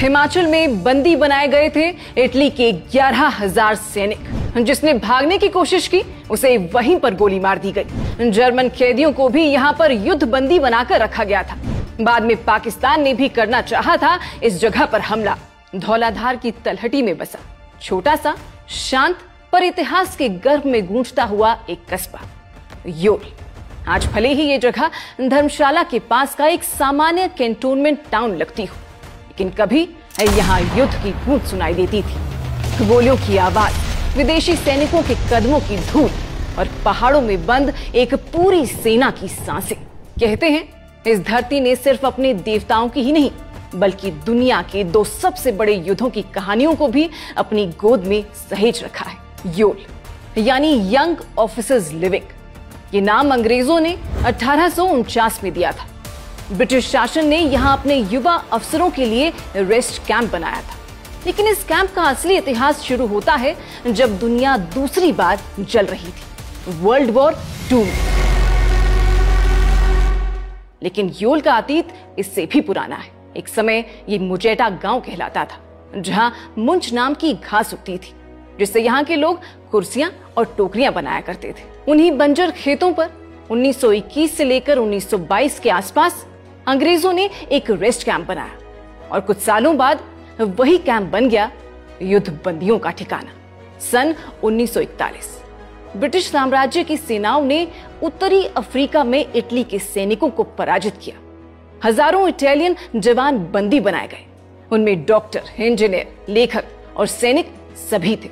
हिमाचल में बंदी बनाए गए थे इटली के 11,000 सैनिक। जिसने भागने की कोशिश की उसे वहीं पर गोली मार दी गई। जर्मन कैदियों को भी यहां पर युद्ध बंदी बनाकर रखा गया था। बाद में पाकिस्तान ने भी करना चाहा था इस जगह पर हमला। धौलाधार की तलहटी में बसा छोटा सा शांत पर इतिहास के गर्भ में गूंजता हुआ एक कस्बा योल। आज भले ही ये जगह धर्मशाला के पास का एक सामान्य कैंटोनमेंट टाउन लगती हो, लेकिन कभी यहाँ युद्ध की गूंज सुनाई देती थी। गोलियों की आवाज, विदेशी सैनिकों के कदमों की धूल और पहाड़ों में बंद एक पूरी सेना की सांसें। कहते हैं इस धरती ने सिर्फ अपने देवताओं की ही नहीं बल्कि दुनिया के 2 सबसे बड़े युद्धों की कहानियों को भी अपनी गोद में सहेज रखा है। योल यानी यंग ऑफिसर्स लिविंग। ये नाम अंग्रेजों ने 1849 में दिया था। ब्रिटिश शासन ने यहां अपने युवा अफसरों के लिए रेस्ट कैंप बनाया था। लेकिन इस कैंप का असली इतिहास शुरू होता है जब दुनिया दूसरी बार जल रही थी, वर्ल्ड वॉर 2 में। लेकिन योल का अतीत इससे भी पुराना है। एक समय ये मुजेटा गांव कहलाता था, जहां मुंच नाम की घास उगती थी, जिससे यहाँ के लोग कुर्सियां और टोकरियां बनाया करते थे। उन्हीं बंजर खेतों पर 1921 से लेकर 1922 के आसपास अंग्रेजों ने एक रेस्ट कैंप बनाया और कुछ सालों बाद वही कैंप बन गया युद्ध बंदियों का ठिकाना। सन 1941 ब्रिटिश साम्राज्य की सेनाओं ने उत्तरी अफ्रीका में इटली के सैनिकों को पराजित किया। हजारों इटालियन जवान बंदी बनाए गए। उनमें डॉक्टर, इंजीनियर, लेखक और सैनिक सभी थे।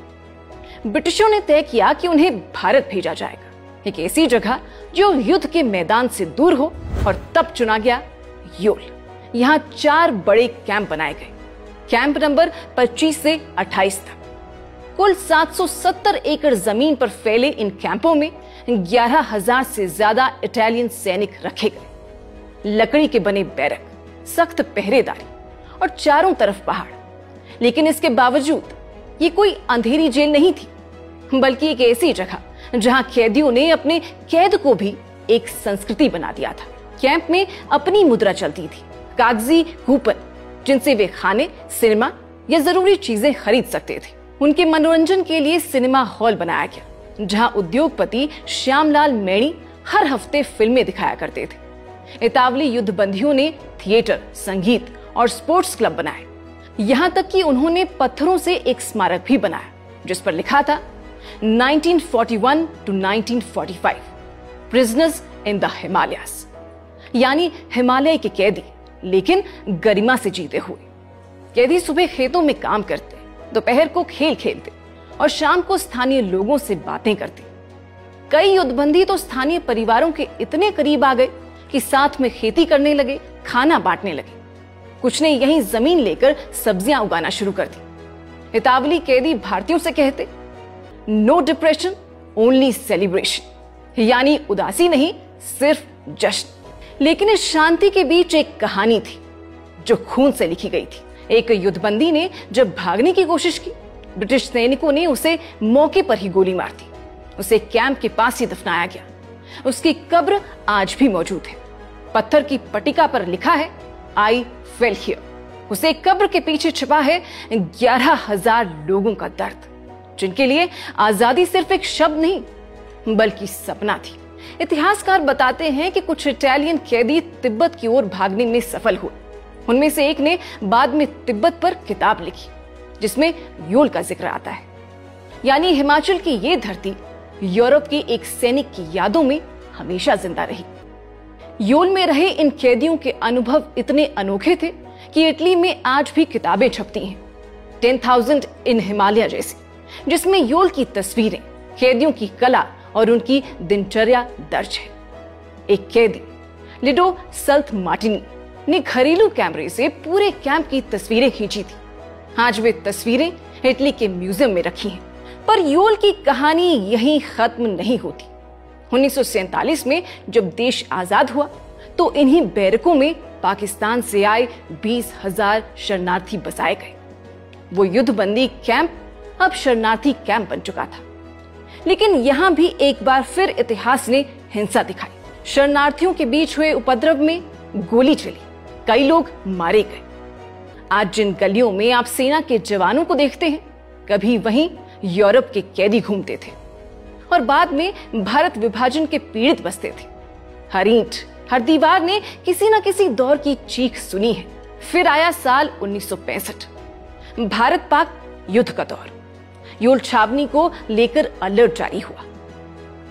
ब्रिटिशों ने तय किया कि उन्हें भारत भेजा जाएगा, एक ऐसी जगह जो युद्ध के मैदान से दूर हो, और तब चुना गया योल। यहाँ 4 बड़े कैंप बनाए गए। कैंप नंबर 25 से 28 तक। कुल 770 एकड़ जमीन पर फैले इन कैंपों में 11,000 से ज्यादा इटालियन सैनिक रखे गए। लकड़ी के बने बैरक, सख्त पहरेदारी और चारों तरफ पहाड़। लेकिन इसके बावजूद ये कोई अंधेरी जेल नहीं थी, बल्कि एक ऐसी जगह जहां कैदियों ने अपने कैद को भी एक संस्कृति बना दिया था। कैंप में अपनी मुद्रा चलती थी, कागजी कूपन जिनसे वे खाने, सिनेमा या जरूरी चीजें खरीद सकते थे। उनके मनोरंजन के लिए सिनेमा हॉल बनाया गया, जहां उद्योगपति श्यामलाल मैणी हर हफ्ते फिल्में दिखाया करते थे। इतावली युद्ध बंदियों ने थिएटर, संगीत और स्पोर्ट्स क्लब बनाए। यहां तक कि उन्होंने पत्थरों से एक स्मारक भी बनाया, जिस पर लिखा था 1941 to 1945 prisoners in the Himalayas, यानी हिमालय के कैदी लेकिन गरिमा से जीते हुए। कैदी सुबह खेतों में काम करते, दोपहर को खेल खेलते और शाम को स्थानीय लोगों से बातें करते। कई युद्धबंदी तो स्थानीय परिवारों के इतने करीब आ गए कि साथ में खेती करने लगे, खाना बांटने लगे। कुछ ने यहीं जमीन लेकर सब्जियां उगाना शुरू कर दी। इतावली कैदी भारतीयों से कहते, नो डिप्रेशन ओनली सेलिब्रेशन, यानी उदासी नहीं, सिर्फ जश्न। लेकिन इस शांति के बीच एक कहानी थी जो खून से लिखी गई थी। एक युद्धबंदी ने जब भागने की कोशिश की, ब्रिटिश सैनिकों ने उसे मौके पर ही गोली मार दी। उसे कैंप के पास ही दफनाया गया। उसकी कब्र आज भी मौजूद है। पत्थर की पट्टिका पर लिखा है, आई फेल हियर। उसे कब्र के पीछे छिपा है 11,000 लोगों का दर्द, जिनके लिए आजादी सिर्फ एक शब्द नहीं बल्कि सपना थी। इतिहासकार बताते हैं कि कुछ इटालियन कैदी तिब्बत की ओर भागने में सफल हुए। उनमें से एक ने बाद में तिब्बत पर किताब लिखी, जिसमें योल का जिक्र आता है। यानी हिमाचल की ये धरती यूरोप के एक सैनिक की यादों में हमेशा जिंदा रही। योल में रहे इन कैदियों के अनुभव इतने अनोखे थे कि इटली में आज भी किताबें छपती हैं, 10,000 इन हिमालय जैसी, जिसमें योल की तस्वीरें, कैदियों की कला और उनकी दिनचर्या दर्ज है। एक कैदी लिडो सल्थ मार्टिनी ने घरेलू कैमरे से पूरे कैंप की तस्वीरें खींची थी। आज वे तस्वीरें इटली के म्यूजियम में रखी हैं। पर योल की कहानी यहीं खत्म नहीं होती। 1947 में जब देश आजाद हुआ तो इन्हीं बैरकों में पाकिस्तान से आए 20,000 शरणार्थी बसाए गए। वो युद्धबंदी कैंप अब शरणार्थी कैंप बन चुका था। लेकिन यहां भी एक बार फिर इतिहास ने हिंसा दिखाई। शरणार्थियों के बीच हुए उपद्रव में गोली चली, कई लोग मारे गए। आज जिन गलियों में आप सेना के जवानों को देखते हैं, कभी वहीं यूरोप के कैदी घूमते थे और बाद में भारत विभाजन के पीड़ित बसते थे। हर ईंट, हर दीवार ने किसी न किसी दौर की चीख सुनी है। फिर आया साल 1965, भारत पाक युद्ध का दौर। योल छावनी को लेकर अलर्ट जारी हुआ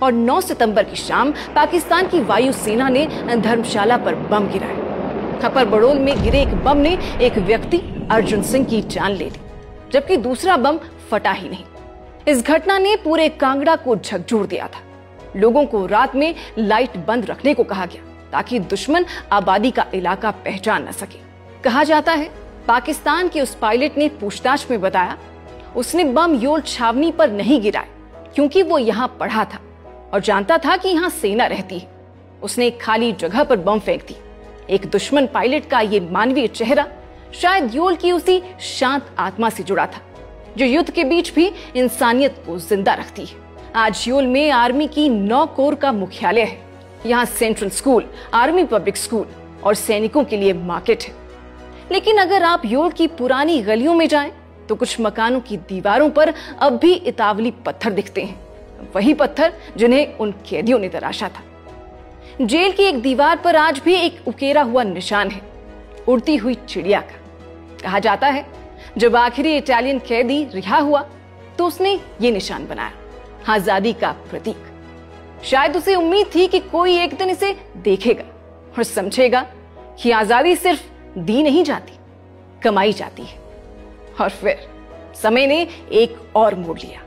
और 9 सितंबर की शाम पाकिस्तान की वायुसेना ने धर्मशाला पर बम गिराए। खपर बड़ोल में गिरे एक बम ने एक व्यक्ति अर्जुन सिंह की जान ले ली, जबकि दूसरा बम फटा ही नहीं। इस घटना ने पूरे कांगड़ा को झकझोर दिया था। लोगों को रात में लाइट बंद रखने को कहा गया ताकि दुश्मन आबादी का इलाका पहचान न सके। कहा जाता है पाकिस्तान के उस पायलट ने पूछताछ में बताया उसने बम योल छावनी पर नहीं गिराए क्योंकि वो यहाँ पढ़ा था और जानता था कि यहाँ सेना रहती है। उसने एक खाली जगह पर बम फेंक दी। एक दुश्मन पायलट का ये मानवीय चेहरा शायद योल की उसी शांत आत्मा से जुड़ा था जो युद्ध के बीच भी इंसानियत को जिंदा रखती है। आज योल में आर्मी की 9 कोर का मुख्यालय है। यहाँ central school, army public school और सैनिकों के लिए मार्केट है। लेकिन अगर आप योल की पुरानी गलियों में जाएं, तो कुछ मकानों की दीवारों पर अब भी इतावली पत्थर दिखते हैं, वही पत्थर जिन्हें उन कैदियों ने तराशा था। जेल की एक दीवार पर आज भी एक उकेरा हुआ निशान है, उड़ती हुई चिड़िया का। कहा जाता है जब आखिरी इटालियन कैदी रिहा हुआ तो उसने ये निशान बनाया, आजादी का प्रतीक। शायद उसे उम्मीद थी कि कोई एक दिन इसे देखेगा और समझेगा कि आजादी सिर्फ दी नहीं जाती, कमाई जाती है। और फिर समय ने एक और मोड़ लिया।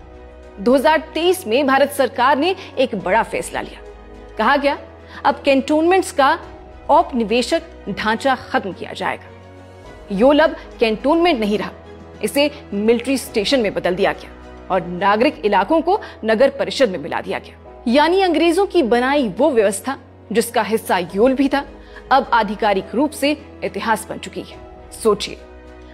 2023 में भारत सरकार ने एक बड़ा फैसला लिया। कहा गया अब कैंटोनमेंट्स का औपनिवेशिक ढांचा खत्म किया जाएगा। योल अब कैंटोनमेंट नहीं रहा, इसे मिलिट्री स्टेशन में बदल दिया गया और नागरिक इलाकों को नगर परिषद में मिला दिया गया। यानी अंग्रेजों की बनाई वो व्यवस्था जिसका हिस्सा योल भी था, अब आधिकारिक रूप से इतिहास बन चुकी है। सोचिए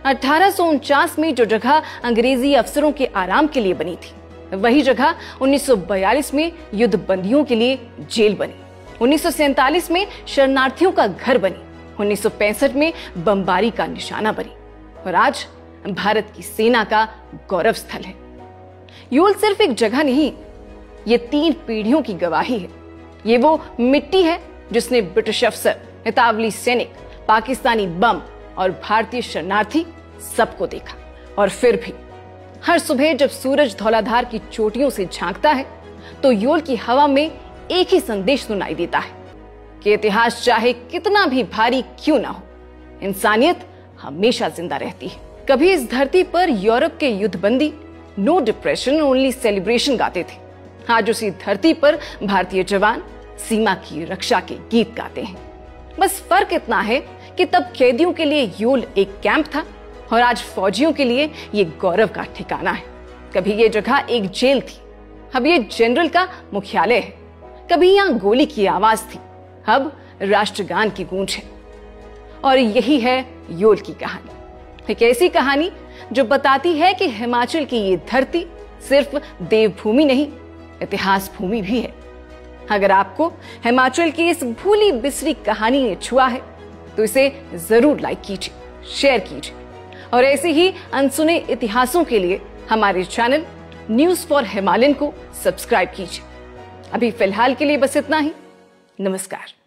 1849 में जो जगह अंग्रेजी अफसरों के आराम के लिए बनी थी, वही जगह 1942 में युद्ध बंदियों के लिए जेल बनी, 1947 में शरणार्थियों का घर बनी, 1965 में बमबारी का निशाना बनी और आज भारत की सेना का गौरव स्थल है। योल सिर्फ एक जगह नहीं, ये 3 पीढ़ियों की गवाही है। ये वो मिट्टी है जिसने ब्रिटिश अफसर, इतावली सैनिक, पाकिस्तानी बम और भारतीय शरणार्थी सबको देखा। और फिर भी हर सुबह जब सूरज धौलाधार की चोटियों से झांकता है तो योल की हवा में एक ही संदेश सुनाई देता है कि इतिहास चाहे कितना भी भारी क्यों ना हो, इंसानियत हमेशा जिंदा रहती है। कभी इस धरती पर यूरोप के युद्धबंदी नो डिप्रेशन ओनली सेलिब्रेशन गाते थे। आज उसी धरती पर भारतीय जवान सीमा की रक्षा के गीत गाते हैं। बस फर्क इतना है कि तब कैदियों के लिए योल एक कैंप था और आज फौजियों के लिए ये गौरव का ठिकाना है। कभी ये जगह एक जेल थी, अब ये जनरल का मुख्यालय है। कभी यहाँ गोली की आवाज थी, अब राष्ट्रगान की गूंज है। और यही है योल की कहानी, एक ऐसी कहानी जो बताती है कि हिमाचल की ये धरती सिर्फ देवभूमि नहीं, इतिहास भूमि भी है। अगर आपको हिमाचल की इस भूली बिसरी कहानी ने छुआ है तो इसे जरूर लाइक कीजिए, शेयर कीजिए और ऐसे ही अनसुने इतिहासों के लिए हमारे चैनल न्यूज़ फॉर हिमालयन को सब्सक्राइब कीजिए। अभी फिलहाल के लिए बस इतना ही। नमस्कार।